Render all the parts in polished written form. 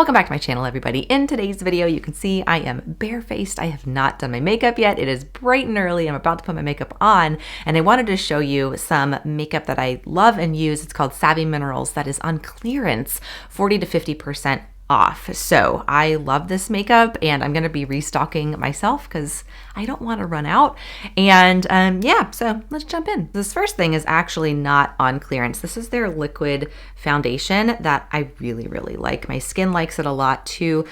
Welcome back to my channel, everybody. In today's video, you can see I am barefaced. I have not done my makeup yet. It is bright and early. I'm about to put my makeup on, and I wanted to show you some makeup that I love and use. It's called Savvy Minerals that is on clearance, 40 to 50% off. So I love this makeup, and I'm going to be restocking myself because I don't want to run out. And yeah, so let's jump in. This first thing is actually not on clearance. This is their liquid foundation that I really like. My skin likes it a lot too.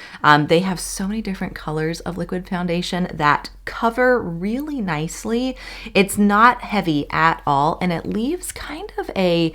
They have so many different colors of liquid foundation that cover really nicely. It's not heavy at all, and it leaves kind of a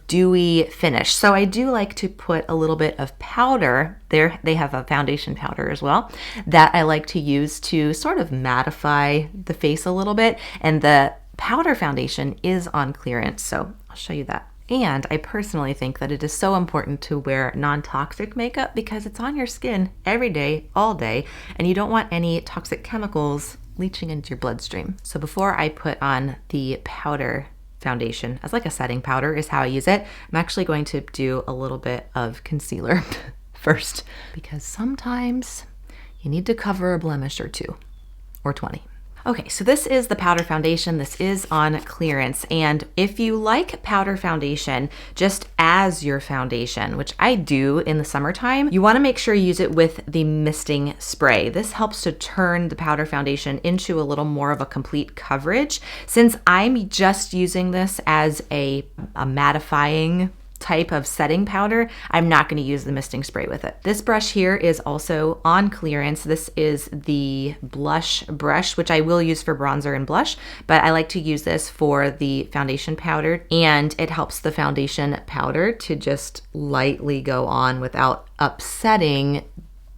dewy finish. So I do like to put a little bit of powder there. They have a foundation powder as well that I like to use to sort of mattify the face a little bit. And the powder foundation is on clearance, so I'll show you that. And I personally think that it is so important to wear non-toxic makeup because it's on your skin every day, all day, and you don't want any toxic chemicals leaching into your bloodstream. So before I put on the powder foundation, as like a setting powder is how I use it, I'm actually going to do a little bit of concealer first, because sometimes you need to cover a blemish or two, or 20. Okay, so this is the powder foundation. This is on clearance. And if you like powder foundation just as your foundation, which I do in the summertime, you wanna make sure you use it with the misting spray. This helps to turn the powder foundation into a little more of a complete coverage. Since I'm just using this as a mattifying type of setting powder, I'm not going to use the misting spray with it. This brush here is also on clearance. This is the blush brush, which I will use for bronzer and blush, but I like to use this for the foundation powder, and it helps the foundation powder to just lightly go on without upsetting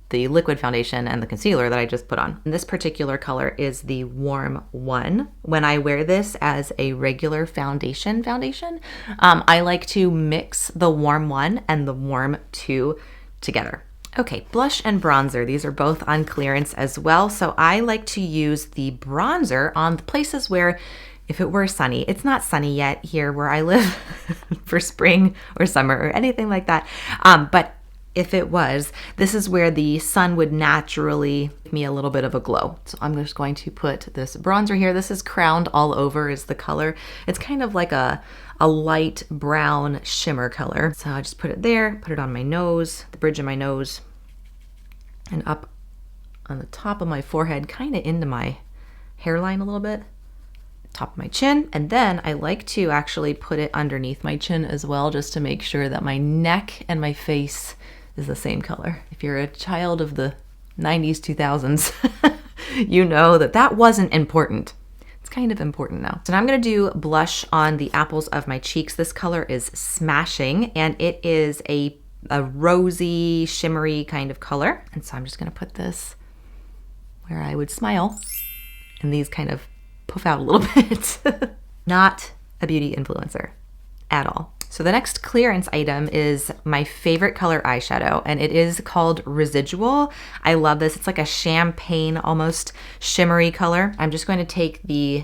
the liquid foundation and the concealer that I just put on. And this particular color is the Warm 1. When I wear this as a regular foundation, I like to mix the Warm 1 and the Warm 2 together. Okay, blush and bronzer, these are both on clearance as well. So I like to use the bronzer on the places where, if it were sunny, it's not sunny yet here where I live for spring or summer or anything like that, but if it was, this is where the sun would naturally give me a little bit of a glow. So I'm just going to put this bronzer here. This is Crowned All Over is the color. It's kind of like a light brown shimmer color. So I just put it there, put it on my nose, the bridge of my nose, and up on the top of my forehead, kind of into my hairline a little bit, top of my chin. And then I like to actually put it underneath my chin as well, just to make sure that my neck and my face is the same color. If you're a child of the 90s, 2000s, you know that that wasn't important. It's kind of important now. So now I'm gonna do blush on the apples of my cheeks. This color is Smashing, and it is a rosy, shimmery kind of color. And so I'm just gonna put this where I would smile, and these kind of puff out a little bit. Not a beauty influencer at all. So the next clearance item is my favorite color eyeshadow, and it is called Residual. I love this. It's like a champagne, almost shimmery color. I'm just going to take the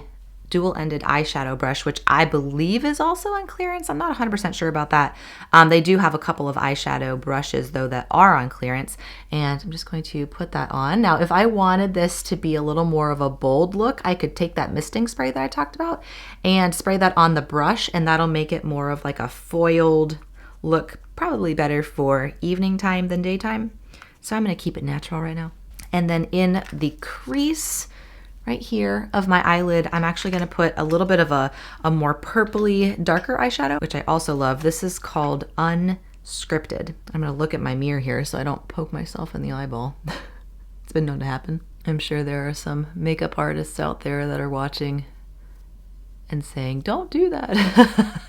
dual-ended eyeshadow brush, which I believe is also on clearance. I'm not 100% sure about that. They do have a couple of eyeshadow brushes though that are on clearance, and I'm just going to put that on. Now, if I wanted this to be a little more of a bold look, I could take that misting spray that I talked about and spray that on the brush, and that'll make it more of like a foiled look, probably better for evening time than daytime. So I'm gonna keep it natural right now. And then in the crease right here of my eyelid, I'm actually going to put a little bit of a more purpley, darker eyeshadow, which I also love. This is called Unscripted. I'm going to look at my mirror here so I don't poke myself in the eyeball. It's been known to happen. I'm sure there are some makeup artists out there that are watching and saying, don't do that.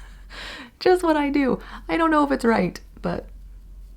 Just what I do. I don't know if it's right, but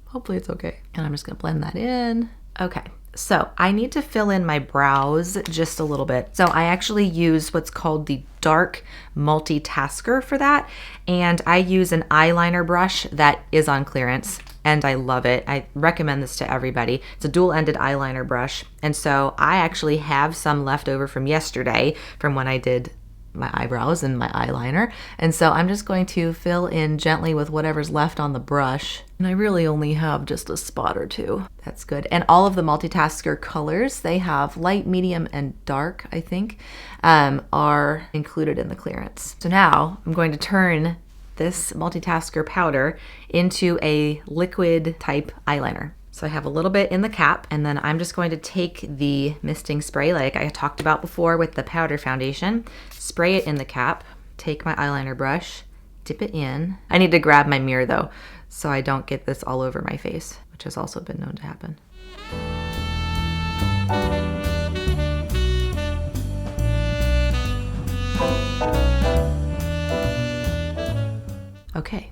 hopefully it's okay. And I'm just going to blend that in. Okay. So I need to fill in my brows just a little bit. So I actually use what's called the Dark Multitasker for that. And I use an eyeliner brush that is on clearance, and I love it. I recommend this to everybody. It's a dual-ended eyeliner brush. And so I actually have some left over from yesterday from when I did my eyebrows and my eyeliner. And so I'm just going to fill in gently with whatever's left on the brush. And I really only have just a spot or two. That's good. And all of the multitasker colors, they have light, medium, and dark, I think, are included in the clearance. So now I'm going to turn this multitasker powder into a liquid type eyeliner. So I have a little bit in the cap, and then I'm just going to take the misting spray like I talked about before with the powder foundation, spray it in the cap, take my eyeliner brush, dip it in. I need to grab my mirror though, so I don't get this all over my face, which has also been known to happen. Okay.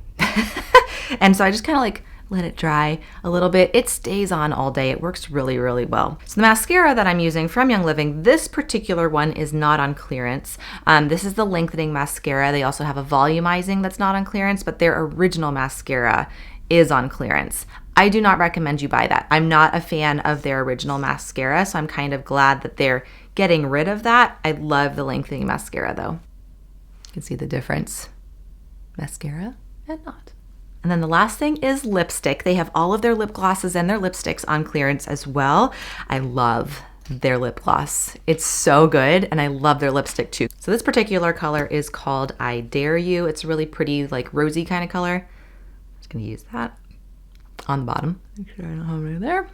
And so I just kind of like let it dry a little bit. It stays on all day. It works really, really well. So the mascara that I'm using from Young Living, this particular one is not on clearance. This is the lengthening mascara. They also have a volumizing that's not on clearance, but their original mascara is on clearance. I do not recommend you buy that. I'm not a fan of their original mascara, so I'm kind of glad that they're getting rid of that. I love the lengthening mascara though. You can see the difference. Mascara and not. And then the last thing is lipstick. They have all of their lip glosses and their lipsticks on clearance as well. I love their lip gloss. It's so good, and I love their lipstick too. So this particular color is called I Dare You. It's a really pretty, like rosy kind of color. I'm just gonna use that on the bottom. Make sure I don't have it there.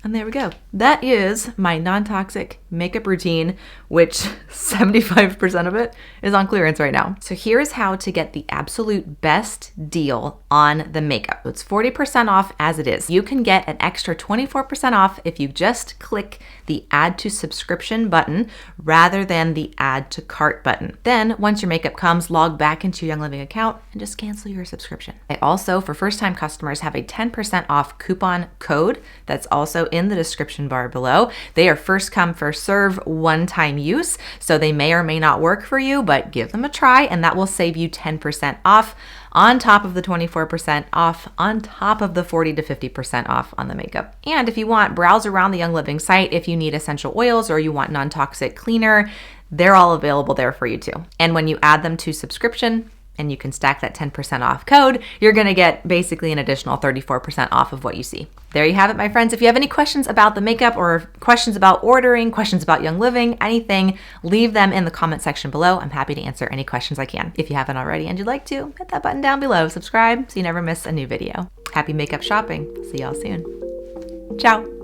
And there we go. That is my non-toxic makeup routine, which 75% of it is on clearance right now. So here's how to get the absolute best deal on the makeup. It's 40% off as it is. You can get an extra 24% off if you just click the add to subscription button rather than the add to cart button. Then once your makeup comes, log back into your Young Living account and just cancel your subscription. I also, for first time customers, have a 10% off coupon code that's also in the description bar below. They are first come, first serve, one-time use, so they may or may not work for you, but give them a try and that will save you 10% off on top of the 24% off, on top of the 40 to 50% off on the makeup. And if you want, browse around the Young Living site if you need essential oils or you want non-toxic cleaner, they're all available there for you too. And when you add them to subscription, and you can stack that 10% off code, you're gonna get basically an additional 34% off of what you see. There you have it, my friends. If you have any questions about the makeup or questions about ordering, questions about Young Living, anything, leave them in the comment section below. I'm happy to answer any questions I can. If you haven't already and you'd like to, hit that button down below, subscribe so you never miss a new video. Happy makeup shopping. See y'all soon. Ciao.